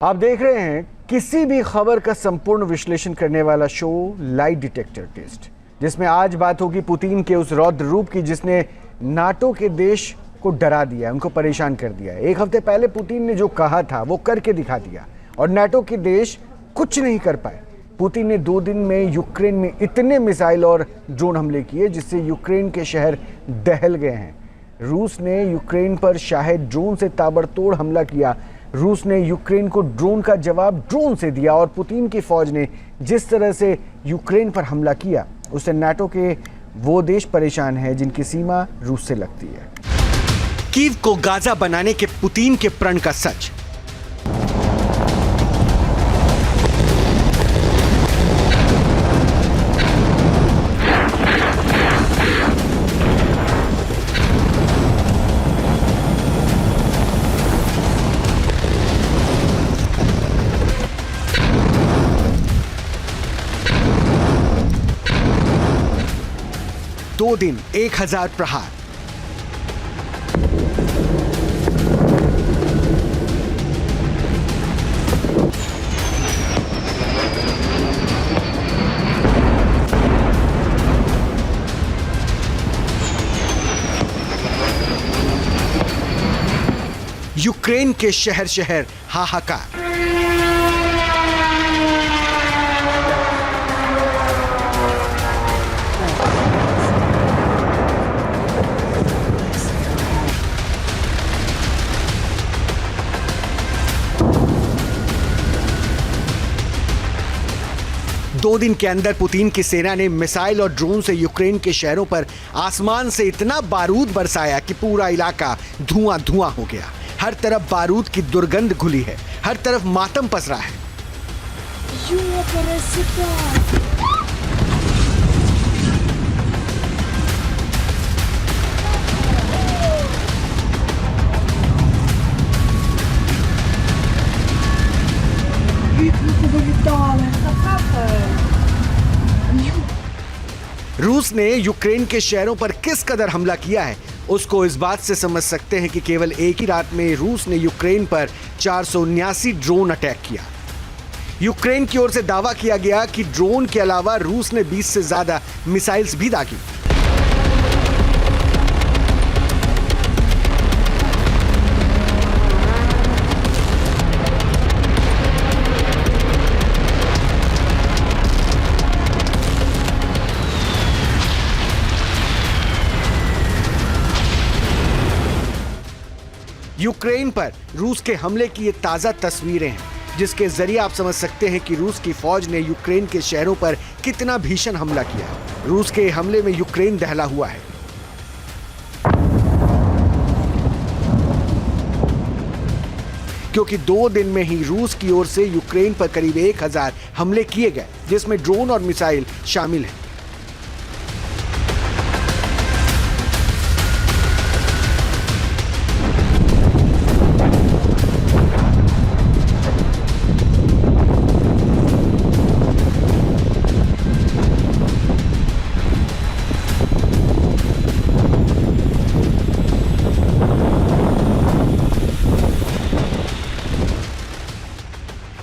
आप देख रहे हैं किसी भी खबर का संपूर्ण विश्लेषण करने वाला शो लाई डिटेक्टर टेस्ट, जिसमें आज बात होगी पुतिन के उस रौद्र रूप की जिसने नाटो के देश को डरा दिया, उनको परेशान कर दिया। एक हफ्ते पहले पुतिन ने जो कहा था वो करके दिखा दिया और नाटो के देश कुछ नहीं कर पाए। पुतिन ने 2 दिन में यूक्रेन में इतने मिसाइल और ड्रोन हमले किए जिससे यूक्रेन के शहर दहल गए हैं। रूस ने यूक्रेन पर शायद ड्रोन से ताबड़तोड़ हमला किया। रूस ने यूक्रेन को ड्रोन का जवाब ड्रोन से दिया और पुतिन की फौज ने जिस तरह से यूक्रेन पर हमला किया उससे नाटो के वो देश परेशान हैं जिनकी सीमा रूस से लगती है। कीव को गाजा बनाने के पुतिन के प्रण का सच। दो दिन 1000 प्रहार। यूक्रेन के शहर शहर हाहाकार। दो दिन के अंदर पुतिन की सेना ने मिसाइल और ड्रोन से यूक्रेन के शहरों पर आसमान से इतना बारूद बरसाया कि पूरा इलाका धुआं धुआं हो गया। हर तरफ बारूद की दुर्गंध घुली है, हर तरफ मातम पसरा है। रूस ने यूक्रेन के शहरों पर किस कदर हमला किया है उसको इस बात से समझ सकते हैं कि केवल एक ही रात में रूस ने यूक्रेन पर 479 ड्रोन अटैक किया। यूक्रेन की ओर से दावा किया गया कि ड्रोन के अलावा रूस ने 20 से ज्यादा मिसाइल्स भी दागी। यूक्रेन पर रूस के हमले की ये ताजा तस्वीरें हैं जिसके जरिए आप समझ सकते हैं कि रूस की फौज ने यूक्रेन के शहरों पर कितना भीषण हमला किया है। रूस के हमले में यूक्रेन दहला हुआ है। क्योंकि 2 दिन में ही रूस की ओर से यूक्रेन पर करीब 1000 हमले किए गए जिसमें ड्रोन और मिसाइल शामिल हैं।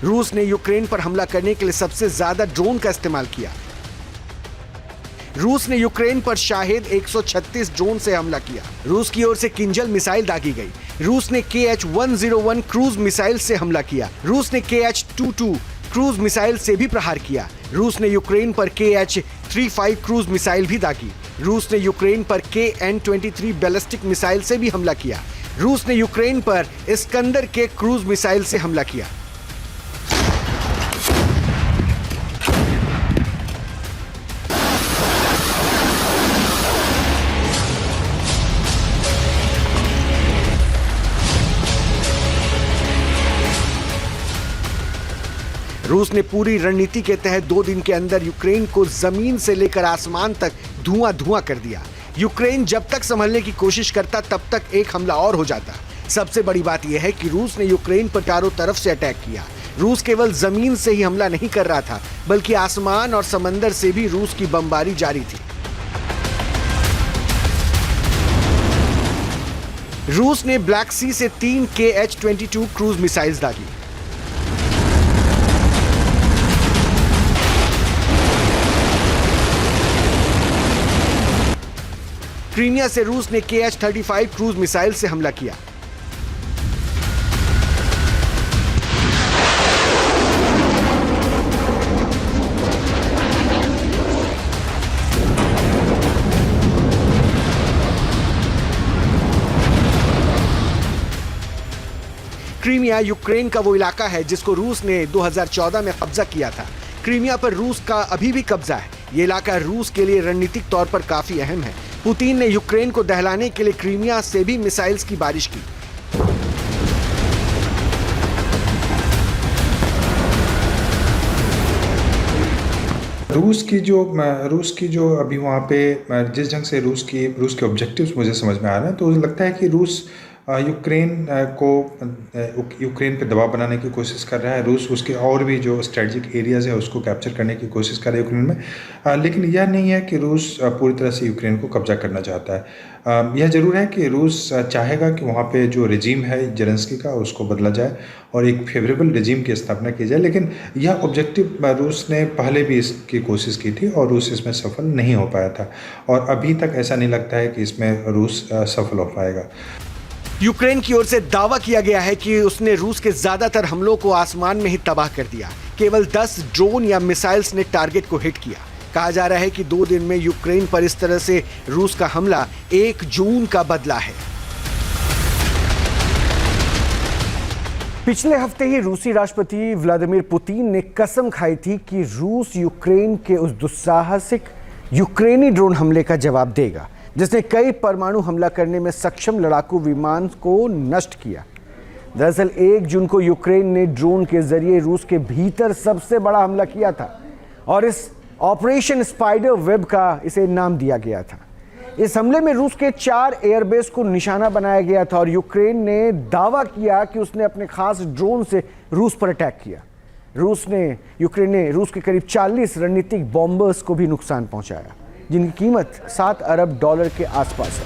रूस ने यूक्रेन पर हमला करने के लिए सबसे ज्यादा ड्रोन का इस्तेमाल किया। रूस ने यूक्रेन पर शाहिद 136 ड्रोन से हमला किया। रूस की ओर से किंजल मिसाइल दागी गई। रूस ने KH-101 क्रूज मिसाइल से हमला किया। रूस ने KH-22 क्रूज मिसाइल से भी प्रहार किया। रूस ने यूक्रेन पर KH-35 क्रूज मिसाइल भी दागी। रूस ने यूक्रेन पर KN-23 बैलिस्टिक मिसाइल से भी हमला किया। रूस ने यूक्रेन पर इस्कंदर के क्रूज मिसाइल से हमला किया। रूस ने पूरी रणनीति के तहत 2 दिन के अंदर यूक्रेन को जमीन से लेकर आसमान तक धुआं धुआं कर दिया। यूक्रेन जब तक संभलने की कोशिश करता तब तक एक हमला और हो जाता। सबसे बड़ी बात यह है कि रूस ने यूक्रेन पर चारों तरफ से अटैक किया। रूस केवल जमीन से ही हमला नहीं कर रहा था बल्कि आसमान और समंदर से भी रूस की बमबारी जारी थी। रूस ने ब्लैक सी से 3 KH-22 क्रूज मिसाइल्स दागी। क्रीमिया से रूस ने KH-35 क्रूज मिसाइल से हमला किया। क्रीमिया यूक्रेन का वो इलाका है जिसको रूस ने 2014 में कब्जा किया था। क्रीमिया पर रूस का अभी भी कब्जा है। ये इलाका रूस के लिए रणनीतिक तौर पर काफी अहम है। पुतिन ने यूक्रेन को दहलाने के लिए क्रीमिया से भी मिसाइल्स की बारिश की। रूस की जो अभी वहाँ पे जिस ढंग से रूस के ऑब्जेक्टिव्स मुझे समझ में आ रहे हैं, तो मुझे लगता है कि रूस यूक्रेन पे दबाव बनाने की कोशिश कर रहा है। रूस उसके और भी जो स्ट्रेटजिक एरियाज़ है उसको कैप्चर करने की कोशिश कर रहा है यूक्रेन में। लेकिन यह नहीं है कि रूस पूरी तरह से यूक्रेन को कब्जा करना चाहता है। यह ज़रूर है कि रूस चाहेगा कि वहाँ पे जो रेजिम है जेलेंस्की का उसको बदला जाए और एक फेवरेबल रेजिम की स्थापना की जाए। लेकिन यह ऑब्जेक्टिव रूस ने पहले भी इसकी कोशिश की थी और रूस इसमें सफल नहीं हो पाया था, और अभी तक ऐसा नहीं लगता है कि इसमें रूस सफल हो पाएगा। यूक्रेन की ओर से दावा किया गया है कि उसने रूस के ज्यादातर हमलों को आसमान में ही तबाह कर दिया। केवल 10 ड्रोन या मिसाइल्स ने टारगेट को हिट किया। कहा जा रहा है कि 2 दिन में यूक्रेन पर इस तरह से रूस का हमला 1 जून का बदला है। पिछले हफ्ते ही रूसी राष्ट्रपति व्लादिमीर पुतिन ने कसम खाई थी कि रूस यूक्रेन के उस दुस्साहसिक यूक्रेनी ड्रोन हमले का जवाब देगा जिसने कई परमाणु हमला करने में सक्षम लड़ाकू विमान को नष्ट किया। दरअसल 1 जून को यूक्रेन ने ड्रोन के जरिए रूस के भीतर सबसे बड़ा हमला किया था और इस ऑपरेशन स्पाइडर वेब का इसे नाम दिया गया था। इस हमले में रूस के 4 एयरबेस को निशाना बनाया गया था और यूक्रेन ने दावा किया कि उसने अपने खास ड्रोन से रूस पर अटैक किया। यूक्रेन ने रूस के करीब 40 रणनीतिक बॉम्बर्स को भी नुकसान पहुंचाया जिनकी कीमत $7 अरब के आसपास है।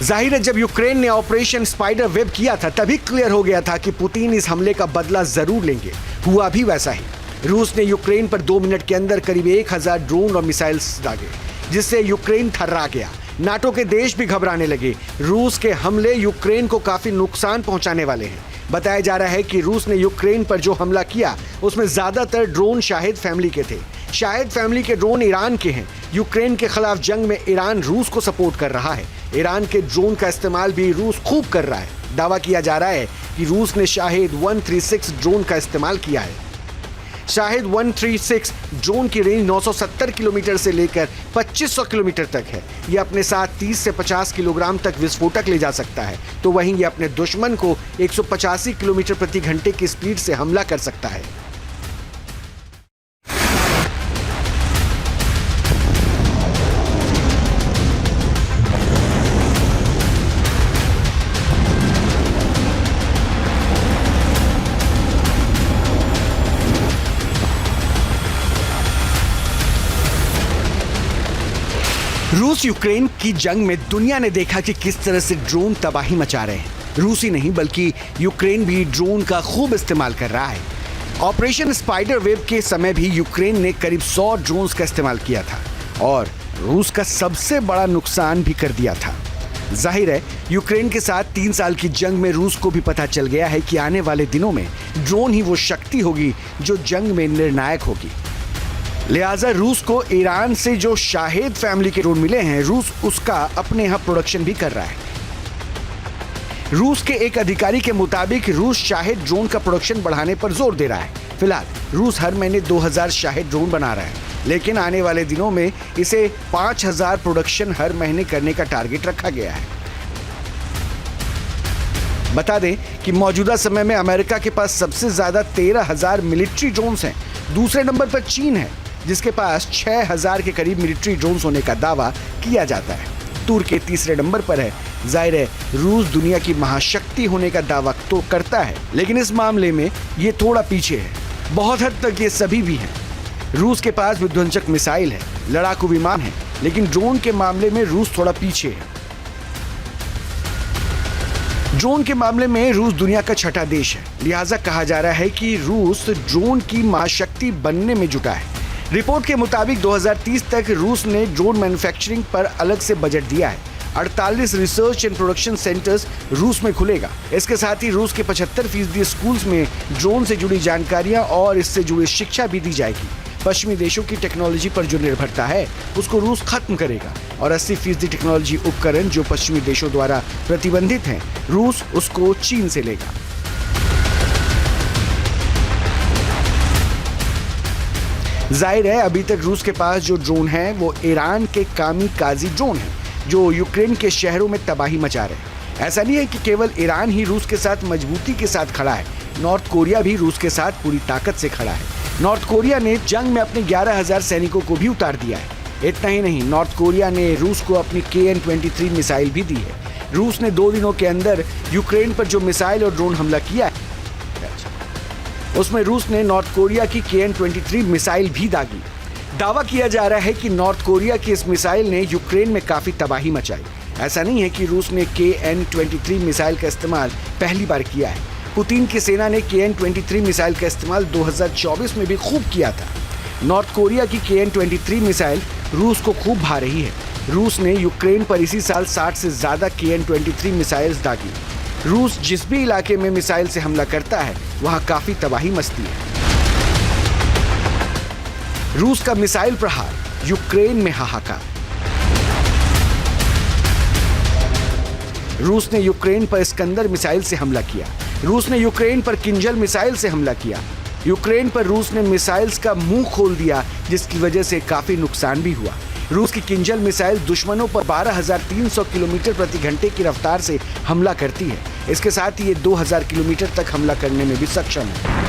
जाहिर है जब यूक्रेन ने ऑपरेशन स्पाइडर वेब किया था तभी क्लियर हो गया था कि पुतिन इस हमले का बदला जरूर लेंगे। हुआ भी वैसा ही। रूस ने यूक्रेन पर 2 मिनट के अंदर करीब 1000 ड्रोन और मिसाइल्स दागे जिससे यूक्रेन थर्रा गया। नाटो के देश भी घबराने लगे। रूस के हमले यूक्रेन को काफी नुकसान पहुंचाने वाले हैं। बताया जा रहा है कि रूस ने यूक्रेन पर जो हमला किया उसमें ज्यादातर ड्रोन शाहिद फैमिली के थे। शाहिद फैमिली के ड्रोन ईरान के हैं। यूक्रेन के खिलाफ जंग में ईरान रूस को सपोर्ट कर रहा है। ईरान के ड्रोन का इस्तेमाल भी रूस खूब कर रहा है। दावा किया जा रहा है कि रूस ने शाहिद 136 ड्रोन का इस्तेमाल किया है। शाहिद 136 ड्रोन की रेंज 970 किलोमीटर से लेकर 2500 किलोमीटर तक है। यह अपने साथ 30 से 50 किलोग्राम तक विस्फोटक ले जा सकता है, तो वहीं यह अपने दुश्मन को 185 किलोमीटर प्रति घंटे की स्पीड से हमला कर सकता है। रूस यूक्रेन की जंग में दुनिया ने देखा कि किस तरह से ड्रोन तबाही मचा रहे हैं। रूसी नहीं बल्कि यूक्रेन भी ड्रोन का खूब इस्तेमाल कर रहा है। ऑपरेशन स्पाइडर वेब के समय भी यूक्रेन ने करीब 100 ड्रोन्स का इस्तेमाल किया था और रूस का सबसे बड़ा नुकसान भी कर दिया था। जाहिर है यूक्रेन के साथ 3 साल की जंग में रूस को भी पता चल गया है कि आने वाले दिनों में ड्रोन ही वो शक्ति होगी जो जंग में निर्णायक होगी। लिहाजा रूस को ईरान से जो शाहिद फैमिली के ड्रोन मिले हैं, रूस उसका अपने यहाँ प्रोडक्शन भी कर रहा है। रूस के एक अधिकारी के मुताबिक रूस शाहिद ड्रोन का प्रोडक्शन बढ़ाने पर जोर दे रहा है। फिलहाल रूस हर महीने 2000 शाहिद ड्रोन बना रहा है, लेकिन आने वाले दिनों में इसे 5000 प्रोडक्शन हर महीने करने का टारगेट रखा गया है। बता दें कि मौजूदा समय में अमेरिका के पास सबसे ज्यादा 13,000 मिलिट्री ड्रोन्स हैं। दूसरे नंबर पर चीन है जिसके पास 6,000 के करीब मिलिट्री ड्रोन्स होने का दावा किया जाता है। तुर्की तीसरे नंबर पर है। जाहिर है रूस दुनिया की महाशक्ति होने का दावा तो करता है, लेकिन इस मामले में ये थोड़ा पीछे है। बहुत हद तक ये सभी भी हैं। रूस के पास विध्वंसक मिसाइल है, लड़ाकू विमान है, लेकिन ड्रोन के मामले में रूस थोड़ा पीछे है। ड्रोन के मामले में रूस दुनिया का 6ठा देश है। लिहाजा कहा जा रहा है कि रूस ड्रोन की महाशक्ति बनने में जुटा है। रिपोर्ट के मुताबिक 2030 तक रूस ने ड्रोन मैन्युफैक्चरिंग पर अलग से बजट दिया है। 48 रिसर्च एंड प्रोडक्शन सेंटर्स रूस में खुलेगा। इसके साथ ही रूस के 75% स्कूल्स में ड्रोन से जुड़ी जानकारियां और इससे जुड़ी शिक्षा भी दी जाएगी। पश्चिमी देशों की टेक्नोलॉजी पर जो निर्भरता है उसको रूस खत्म करेगा और 80% टेक्नोलॉजी उपकरण जो पश्चिमी देशों द्वारा प्रतिबंधित हैं, रूस उसको चीन से लेगा। जाहिर है अभी तक रूस के पास जो ड्रोन है वो ईरान के कामिकाजी ड्रोन है जो यूक्रेन के शहरों में तबाही मचा रहे हैं। ऐसा नहीं है कि केवल ईरान ही रूस के साथ मजबूती के साथ खड़ा है, नॉर्थ कोरिया भी रूस के साथ पूरी ताकत से खड़ा है। नॉर्थ कोरिया ने जंग में अपने 11,000 सैनिकों को भी उतार दिया है। इतना ही नहीं, नॉर्थ कोरिया ने रूस को अपनी KN-23 मिसाइल भी दी है। रूस ने 2 दिनों के अंदर यूक्रेन पर जो मिसाइल और ड्रोन हमला किया है उसमें रूस ने नॉर्थ कोरिया की KN-23 मिसाइल भी दागी। दावा किया जा रहा है कि नॉर्थ कोरिया की इस मिसाइल ने यूक्रेन में काफी तबाही मचाई। ऐसा नहीं है कि रूस ने KN-23 मिसाइल का इस्तेमाल पहली बार किया है। पुतिन की सेना ने KN-23 मिसाइल का इस्तेमाल 2024 में भी खूब किया था। नॉर्थ कोरिया की KN-23 मिसाइल रूस को खूब भा रही है। रूस ने यूक्रेन पर इसी साल 60 से ज्यादा KN-23 मिसाइल्स दागी। रूस जिस भी इलाके में मिसाइल से हमला करता है वहां काफी तबाही मचती है। रूस का मिसाइल प्रहार, यूक्रेन में हाहाकार। रूस ने यूक्रेन पर इस्कंदर मिसाइल से हमला किया। रूस ने यूक्रेन पर किंजल मिसाइल से हमला किया। यूक्रेन पर रूस ने मिसाइल्स का मुंह खोल दिया जिसकी वजह से काफी नुकसान भी हुआ। रूस की किंजल मिसाइल दुश्मनों पर 12,300 किलोमीटर प्रति घंटे की रफ्तार से हमला करती है। इसके साथ ही ये 2,000 किलोमीटर तक हमला करने में भी सक्षम है।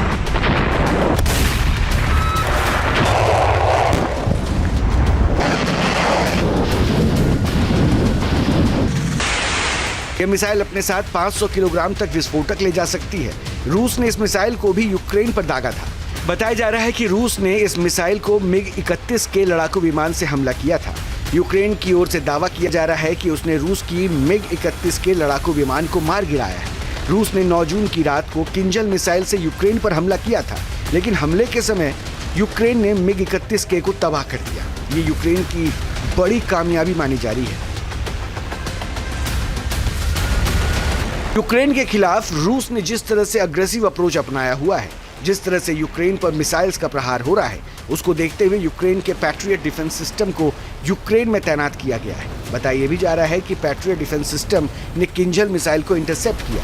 यह मिसाइल अपने साथ 500 किलोग्राम तक विस्फोटक ले जा सकती है। रूस ने इस मिसाइल को भी यूक्रेन पर दागा था। बताया जा रहा है कि रूस ने इस मिसाइल को MiG-31 के लड़ाकू विमान से हमला किया था। यूक्रेन की ओर से दावा किया जा रहा है कि उसने रूस की MiG-31 के लड़ाकू विमान को मार गिराया है। रूस ने 9 जून की रात को किंजल मिसाइल से यूक्रेन पर हमला किया था, लेकिन हमले के समय यूक्रेन ने MiG-31 के को तबाह कर दिया। ये यूक्रेन की बड़ी कामयाबी मानी जा रही है। यूक्रेन के खिलाफ रूस ने जिस तरह से अग्रेसिव अप्रोच अपनाया हुआ है, जिस तरह से यूक्रेन पर मिसाइल्स का प्रहार हो रहा है, उसको देखते हुए यूक्रेन के पैट्रियट डिफेंस सिस्टम को यूक्रेन में तैनात किया गया है। बताया भी जा रहा है कि पैट्रियट डिफेंस सिस्टम ने किंजल मिसाइल को इंटरसेप्ट किया।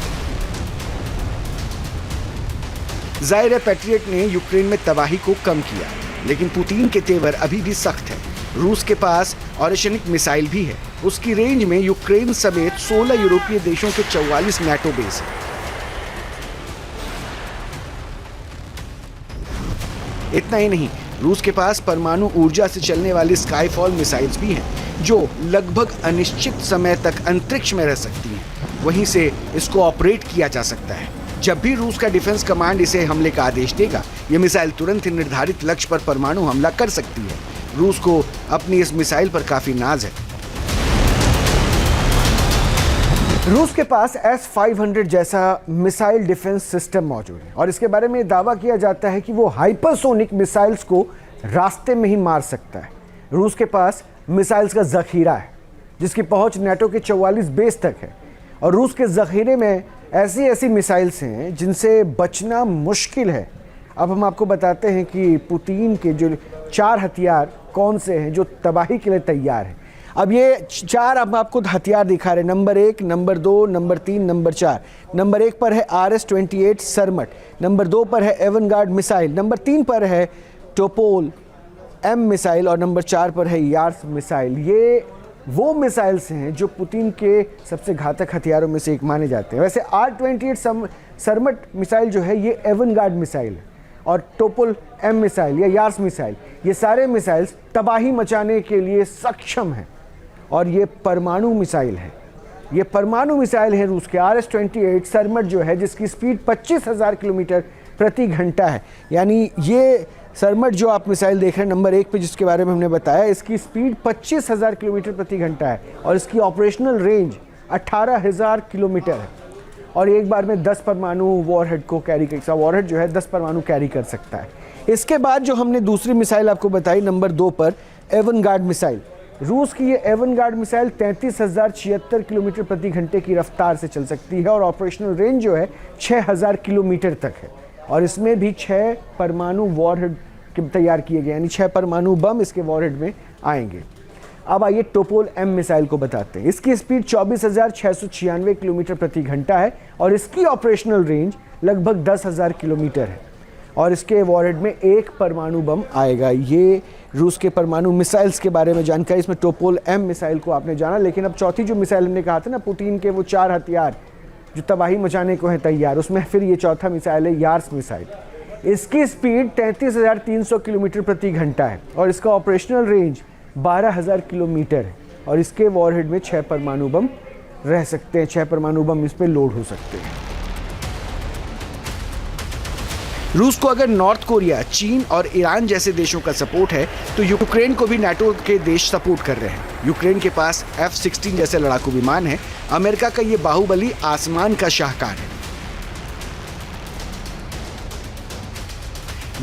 जाहिर है पैट्रियट ने यूक्रेन में तबाही को कम किया, लेकिन पुतिन के तेवर अभी भी सख्त है। रूस के पास ऑरिशनिक मिसाइल भी है। उसकी रेंज में यूक्रेन समेत 16 यूरोपीय देशों के 44 नाटो बेस है। इतना ही नहीं, रूस के पास परमाणु ऊर्जा से चलने वाली स्काईफॉल मिसाइल्स भी हैं, जो लगभग अनिश्चित समय तक अंतरिक्ष में रह सकती हैं। वहीं से इसको ऑपरेट किया जा सकता है। जब भी रूस का डिफेंस कमांड इसे हमले का आदेश देगा, ये मिसाइल तुरंत ही निर्धारित लक्ष्य पर परमाणु हमला कर सकती है। रूस को अपनी इस मिसाइल पर काफी नाज है। रूस के पास S-500 जैसा मिसाइल डिफेंस सिस्टम मौजूद है और इसके बारे में दावा किया जाता है कि वो हाइपरसोनिक मिसाइल्स को रास्ते में ही मार सकता है। रूस के पास मिसाइल्स का जखीरा है जिसकी पहुंच नाटो के 44 बेस तक है और रूस के जखीरे में ऐसी मिसाइल्स हैं जिनसे बचना मुश्किल है। अब हम आपको बताते हैं कि पुतिन के जो 4 हथियार कौन से हैं जो तबाही के लिए तैयार हैं। अब ये 4 अब आपको हथियार दिखा रहे हैं, number 1, number 2, number 3, number 4। Number 1 पर है RS-28 सरमट, नंबर 2 पर है एवनगार्ड मिसाइल, नंबर 3 पर है टोपोल M मिसाइल और नंबर 4 पर है यार्स मिसाइल। ये वो मिसाइल्स हैं जो पुतिन के सबसे घातक हथियारों में से एक माने जाते हैं। वैसे R-28 सरमट मिसाइल जो है ये एवनगार्ड मिसाइल है और टोपोल M मिसाइल या यार्स मिसाइल, ये सारे मिसाइल्स तबाही मचाने के लिए सक्षम हैं और ये परमाणु मिसाइल है। ये परमाणु मिसाइल है रूस के RS-28 सरमट जो है जिसकी स्पीड 25,000 किलोमीटर प्रति घंटा है। यानी ये सरमट जो आप मिसाइल देख रहे हैं नंबर 1 पे जिसके बारे में हमने बताया, इसकी स्पीड 25,000 किलोमीटर प्रति घंटा है और इसकी ऑपरेशनल रेंज 18,000 किलोमीटर है और एक बार में 10 परमाणु वॉरहेड को कैरी कर सकता है। वॉरहेड जो है 10 परमाणु कैरी कर सकता है। इसके बाद जो हमने दूसरी मिसाइल आपको बताई नंबर 2 पर, एवनगार्ड मिसाइल। रूस की ये एवनगार्ड मिसाइल 33,076 किलोमीटर प्रति घंटे की रफ्तार से चल सकती है और ऑपरेशनल रेंज जो है 6,000 किलोमीटर तक है। और इसमें भी 6 परमाणु वॉरहेड तैयार किए गए, यानी 6 परमाणु बम इसके वॉरहेड में आएंगे। अब आइए टोपोल एम मिसाइल को बताते हैं। इसकी स्पीड 24,696 किलोमीटर प्रति घंटा है और इसकी ऑपरेशनल रेंज लगभग 10,000 किलोमीटर है और इसके वॉरहेड में 1 परमाणु बम आएगा। ये रूस के परमाणु मिसाइल्स के बारे में जानकारी। इसमें टोपोल एम मिसाइल को आपने जाना, लेकिन अब चौथी जो मिसाइल हमने कहा था ना, पुतिन के वो 4 हथियार जो तबाही मचाने को हैं तैयार, उसमें फिर ये चौथा मिसाइल है यार्स मिसाइल। इसकी स्पीड 33,300 किलोमीटर प्रति घंटा है और इसका ऑपरेशनल रेंज 12,000 किलोमीटर है और इसके वॉरहेड में 6 परमाणु बम रह सकते हैं, 6 परमाणु बम इस पर लोड हो सकते हैं। रूस को अगर नॉर्थ कोरिया, चीन और ईरान जैसे देशों का सपोर्ट है तो यूक्रेन को भी नाटो के देश सपोर्ट कर रहे हैं। यूक्रेन के पास F-16 जैसे लड़ाकू विमान है। अमेरिका का ये बाहुबली आसमान का शाहकार है।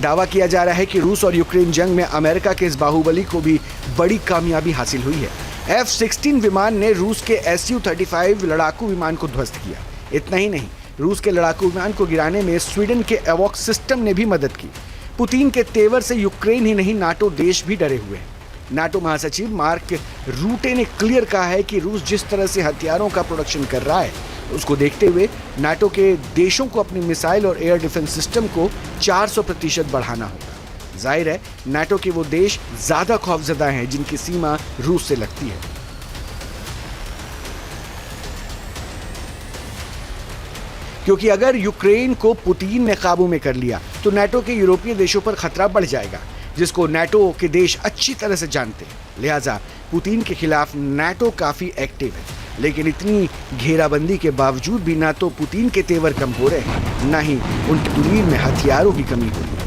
दावा किया जा रहा है कि रूस और यूक्रेन जंग में अमेरिका के इस बाहुबली को भी बड़ी कामयाबी हासिल हुई है। F-16 विमान ने रूस के Su-35 लड़ाकू विमान को ध्वस्त किया। इतना ही नहीं, रूस के लड़ाकू विमान को गिराने में स्वीडन के एवॉक्स सिस्टम ने भी मदद की। पुतिन के तेवर से यूक्रेन ही नहीं, नाटो देश भी डरे हुए हैं। नाटो महासचिव मार्क रूटे ने क्लियर कहा है कि रूस जिस तरह से हथियारों का प्रोडक्शन कर रहा है, उसको देखते हुए नाटो के देशों को अपनी मिसाइल और एयर डिफेंस सिस्टम को 400% बढ़ाना होगा। जाहिर है, नाटो के वो देश ज्यादा खौफजदा हैं जिनकी सीमा रूस से लगती है। क्योंकि अगर यूक्रेन को पुतिन ने काबू में कर लिया तो नाटो के यूरोपीय देशों पर खतरा बढ़ जाएगा, जिसको नाटो के देश अच्छी तरह से जानते हैं। लिहाजा पुतिन के खिलाफ नाटो काफी एक्टिव है, लेकिन इतनी घेराबंदी के बावजूद भी ना तो पुतिन के तेवर कम हो रहे हैं, ना ही उनकी दूरी में हथियारों की कमी हो रही है।